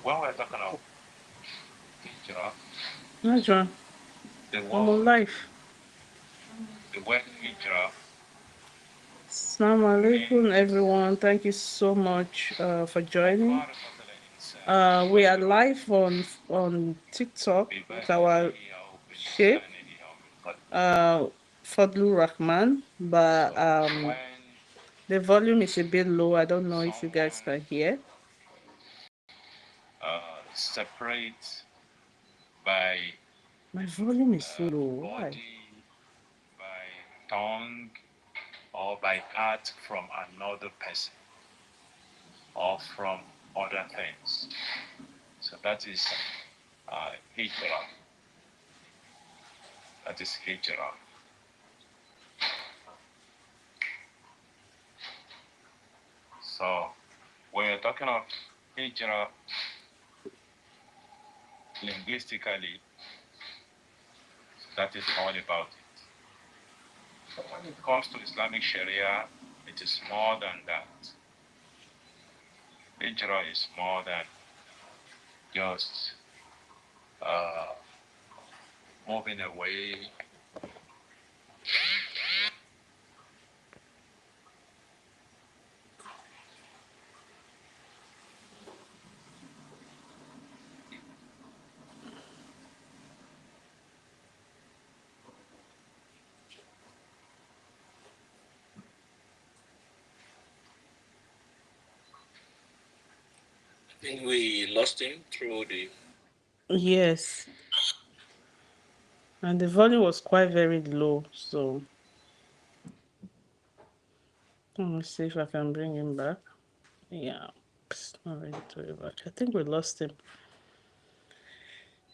when we're talking of hijrah, That's right. the I'm alive. word hijrah Assalamu alaikum, means everyone. Thank you so much for joining. مفارقة الإنسان We are live on TikTok with our ببدنه أو shape, بلسانه أو بقلبه. Fadlu Rahman, but So when the volume is a bit low. I don't know if you guys someone can hear. separates by My volume is so low. Why? body, by tongue, or by heart from another person or from other things. So that is hijrah. That is hijrah. So when you're talking of hijrah linguistically, that is all about it. But when it comes to Islamic Sharia, it is more than that. Hijrah is more than just moving away. I think we lost him through the. Yes, and the volume was quite very low. So let me see if I can bring him back. Yeah, it's not ready to be back. I think we lost him.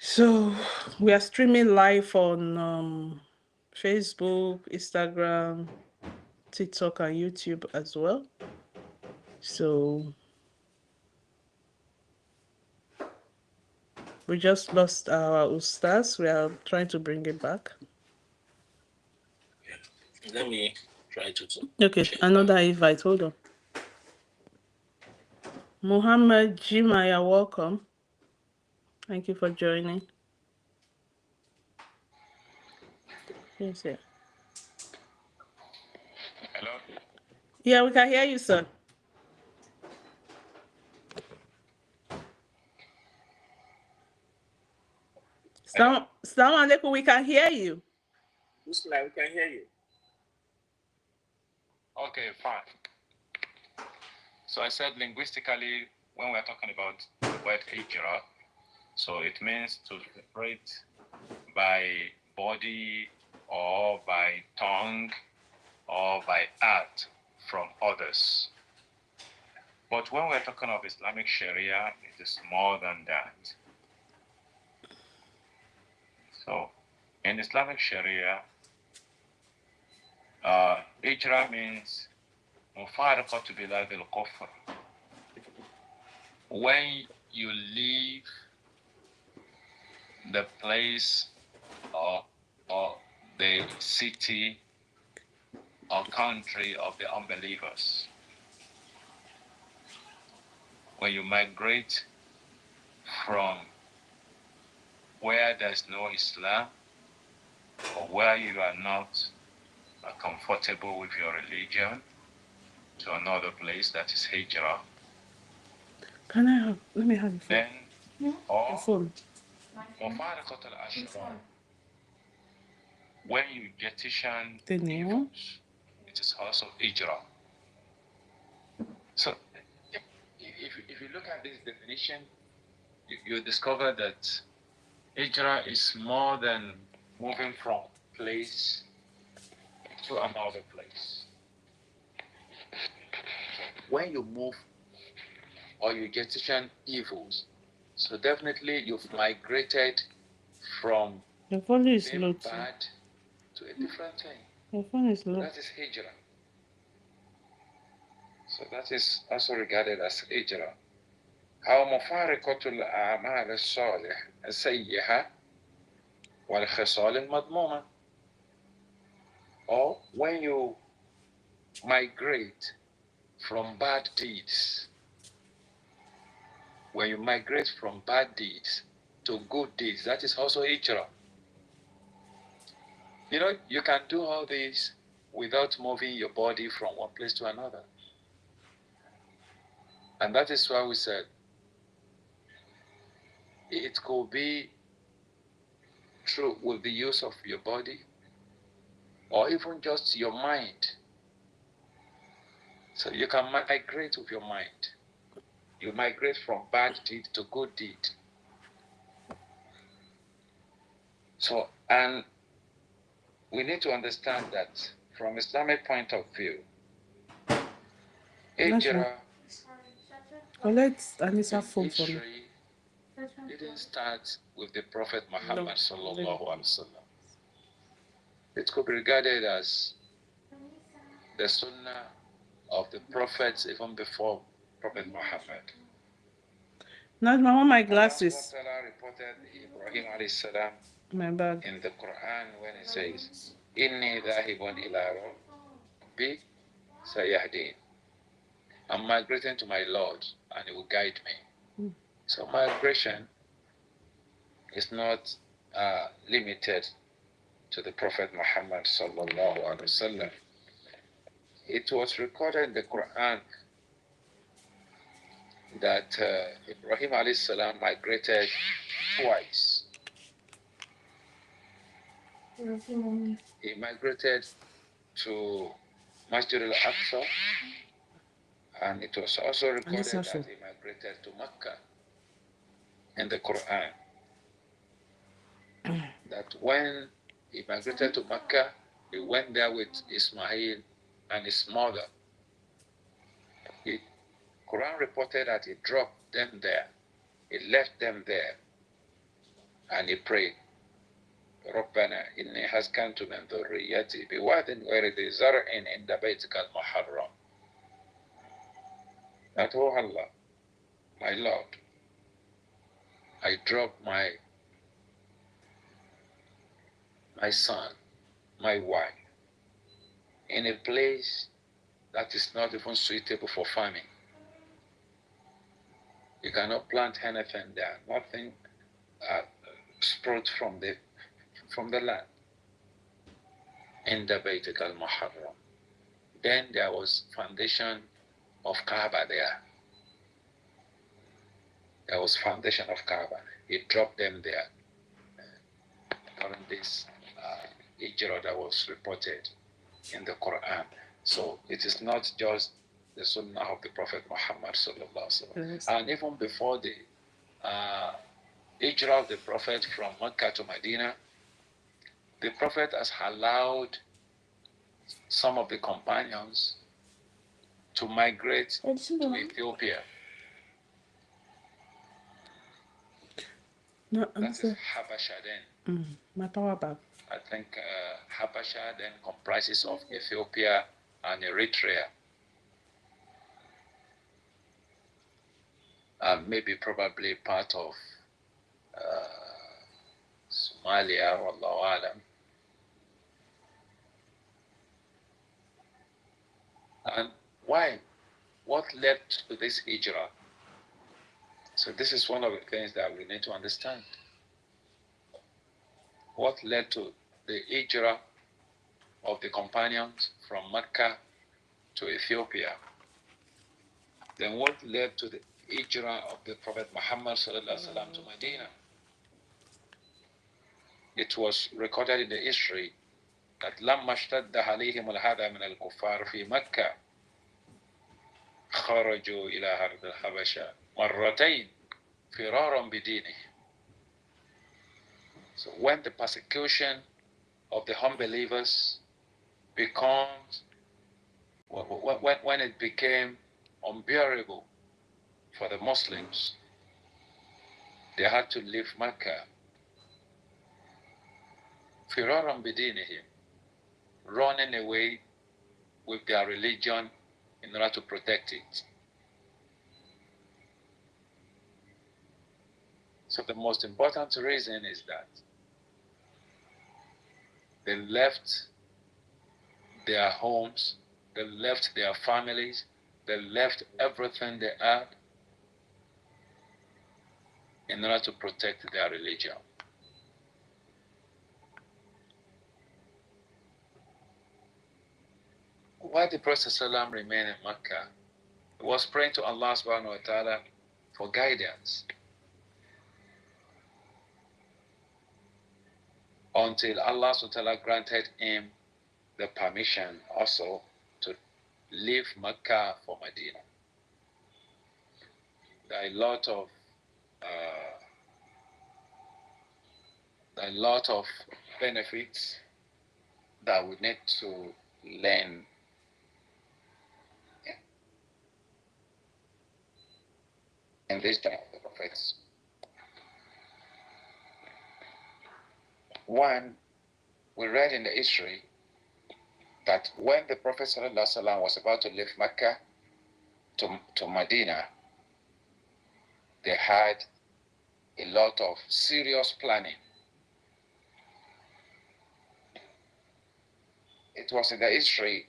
So we are streaming live on Facebook, Instagram, TikTok, and YouTube as well. So we just lost our Ustaz. We are trying to bring it back. Yeah. Let me try to. Okay, another invite. Hold on. Muhammad Jima, you're welcome. Thank you for joining. Yes, yeah. Hello? Yeah, we can hear you, sir. Hello? Salam alaikum, we can hear you. Muslim, we can hear you. Okay, fine. So I said linguistically, when we're talking about the word hijrah, so it means to separate by body or by tongue or by art from others. But when we're talking of Islamic Sharia, it is more than that. So in Islamic Sharia, hijrah means مفارقة بلاد الكفر. When you leave the place or the city or country of the unbelievers, when you migrate from where there's no Islam or where you are not comfortable with your religion to another place, that is hijrah. Can I have? Let me have your phone. Then, or Your phone. مفارقة الأشرار, when you petition The new one? evils, it is also hijrah. So, if you look at this definition, you discover that hijrah is more than moving from place to another place. When you move or you petition evils, so definitely you've migrated from Your phone is being low too. bad to a different thing. Your phone is low. That is hijrah. So that is also regarded as hijrah. أو مفارقة الأعمال الصالح السيئة والخصال المذمومة. Or when you migrate from bad deeds when you migrate from bad deeds to good deeds, that is also hijrah. You know, you can do all this without moving your body from one place to another. And that is why we said it could be true with the use of your body or even just your mind. So you can migrate with your mind. You migrate from bad deed to good deed. So, and we need to understand that from Islamic point of view, hijrah, Collect Anissa phone from me. history didn't start with the Prophet Muhammad sallallahu alaihi wasallam. It could be regarded as the sunnah of the prophets even before Prophet Muhammad. Now, Mama, my glasses. Allah reported Ibrahim alayhi salam My bag. in the Quran when he says, "Inni dhahibun ila rabbi sayahdin." I'm migrating to my Lord and he will guide me. So migration is not limited to the Prophet Muhammad sallallahu alaihi wasallam. It was recorded in the Quran that Ibrahim alayhi salam migrated twice. He migrated to Masjid al-Aqsa, and it was also recorded that he migrated to Mecca in the Quran. That when he migrated to Mecca, he went there with Ismail and his mother. The Quran reported that he dropped them there. He left them there and he prayed. ربنا إني أسكنت من ذريتي بواد غير ذي زرع عند بيتك المحرم. That, oh Allah, my Lord, I dropped my son, my wife, in a place that is not even suitable for farming. You cannot plant anything there. Nothing sprouts from the land. In the Bayt al-Muharram. Then there was foundation of Kaaba there. There was foundation of Kaaba. He dropped them there during this hijrah that was reported in the Quran. So it is not just the sunnah of the Prophet Muhammad sallallahu alaihi wasallam. Yes. And even before the hijrah of the Prophet from Mecca to Medina, the Prophet has allowed some of the companions to migrate to Ethiopia. No, that is Habasha then. My power back. I think Habasha then comprises of Ethiopia and Eritrea. Maybe probably part of Somalia, Wallahu Alam. And why? What led to this hijrah? So this is one of the things that we need to understand. What led to the hijrah of the companions from Mecca to Ethiopia? Then what led to the hijrah of the Prophet Muhammad sallallahu alaihi wasallam to Medina? It was recorded in the history that لما اشتد عليهم الأذى من الكفار في مكة خرجوا إلى أرض الحبشة مرتين فرارا بدينه. So when the persecution of the unbelievers becomes, when it became unbearable for the Muslims, they had to leave Mecca. فرارا بدينهم, running away with their religion in order to protect it. So the most important reason is that they left their homes, they left their families, they left everything they had, in order to protect their religion. While the Prophet ﷺ remained in Mecca, he was praying to Allah subhanahu wa ta'ala for guidance until Allah subhanahu wa ta'ala granted him the permission also to leave Mecca for Medina. There are a lot of benefits that we need to learn in this time of the prophets. One, we read in the history that when the Prophet ﷺ was about to leave Mecca to Medina, they had a lot of serious planning. It was in the history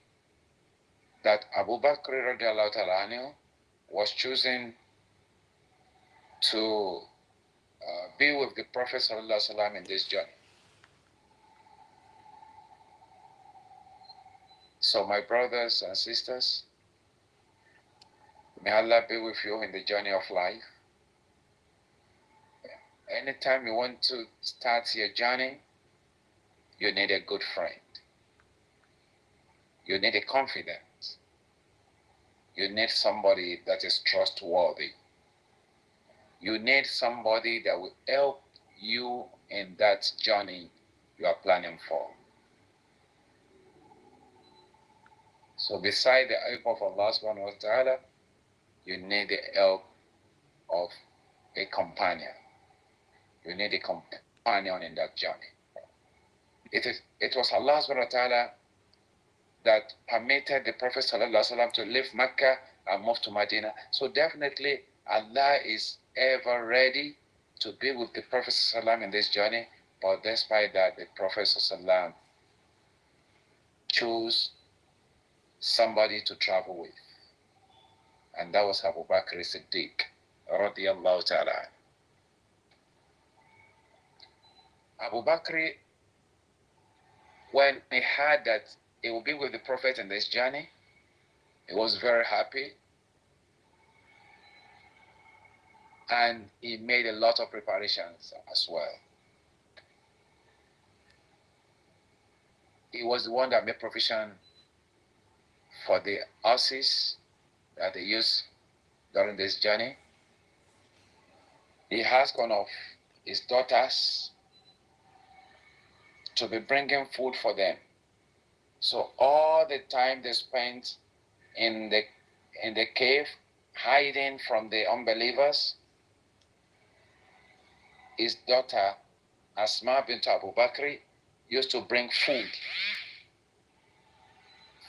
that Abu Bakr radiallahu ta'ala anhu was chosen to be with the Prophet ﷺ in this journey. So my brothers and sisters, may Allah be with you in the journey of life. Anytime you want to start your journey, you need a good friend. You need a confidant. You need somebody that is trustworthy. You need somebody that will help you in that journey you are planning for. So beside the help of Allah subhanahu wa ta'ala, you need the help of a companion. You need a companion in that journey. It was Allah subhanahu wa ta'ala that permitted the Prophet sallallahu alaihi wasallam to leave Mecca and move to Medina. So definitely Allah is ever ready to be with the Prophet sallallahu alaihi wasallam in this journey. But despite that, the Prophet sallallahu alaihi wasallam chose somebody to travel with. And that was Abu Bakr Siddiq radiyallahu ta'ala. Abu Bakr, when he heard that he will be with the Prophet in this journey, he was very happy. And he made a lot of preparations as well. He was the one that made provision for the horses that they used during this journey. He asked one of his daughters to be bringing food for them. So all the time they spent in the cave, hiding from the unbelievers, his daughter Asma bint Abu Bakr used to bring food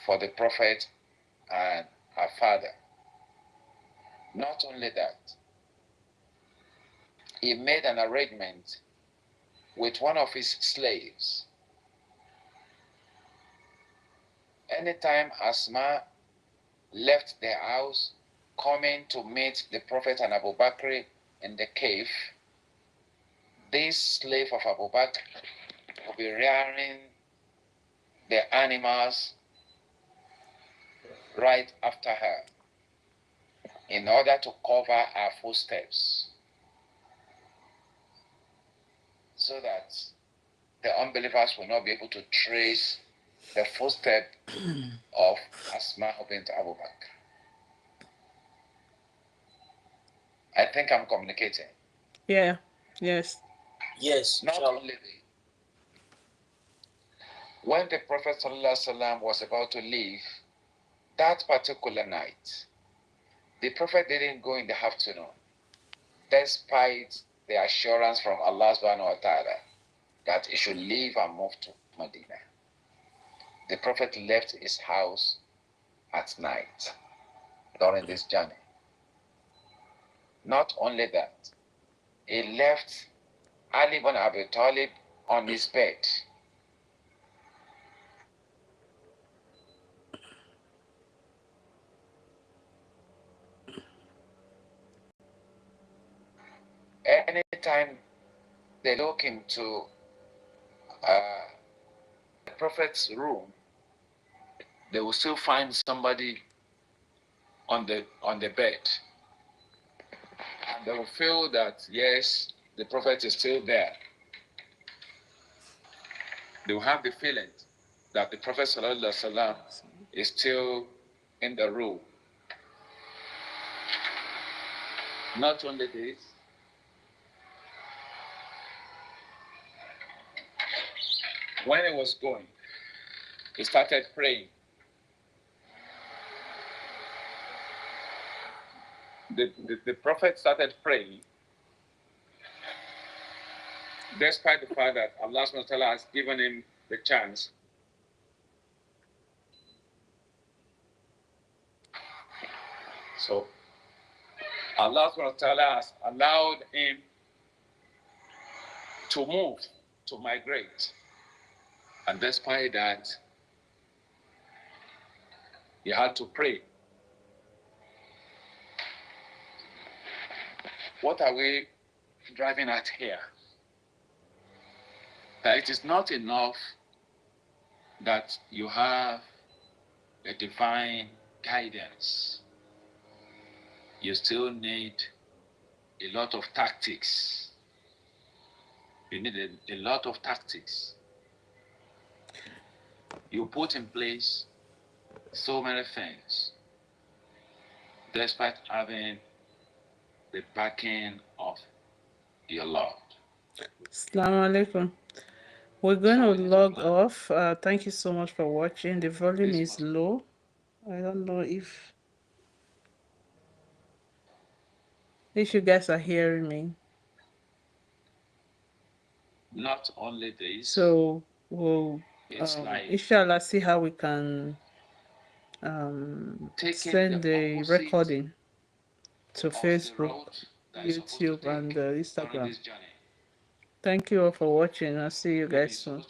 for the Prophet and her father. Not only that, he made an arrangement with one of his slaves. Anytime Asma left the house, coming to meet the Prophet and Abu Bakr in the cave, this slave of Abu Bakr will be rearing the animals right after her in order to cover her footsteps, so that the unbelievers will not be able to trace the footstep of Asma bint Abu Bakr. I think I'm communicating. Yeah. Yes. Yes. Not only when the Prophet ﷺ was about to leave, that particular night, the Prophet didn't go in the afternoon, despite the assurance from Allah subhanahu wa ta'ala that he should leave and move to Medina. The Prophet left his house at night during this journey. Not only that, he left Ali ibn Abi Talib on his bed. anytime they look into the prophet's room, they will still find somebody on the bed, and they will feel that yes, the prophet is still there. They will have the feeling that the Prophet ﷺ is still in the room. Not only this, when he was going, he started praying. The Prophet started praying, despite the fact that Allah subhanahu wa ta'ala has given him the chance. So Allah subhanahu wa ta'ala has allowed him to move, to migrate. And despite that, he had to pray. What are we driving at here? That it is not enough that you have a divine guidance. You still need a lot of tactics. You need a lot of tactics. You put in place so many things, despite having the backing of your Lord. Assalamu alaikum. We're going to log off. Thank you so much for watching. The volume is low. I don't know if you guys are hearing me. Not only this. So we'll inshallah see how we can send the recording to Facebook, YouTube, and Instagram. Thank you all for watching. I'll see you guys soon.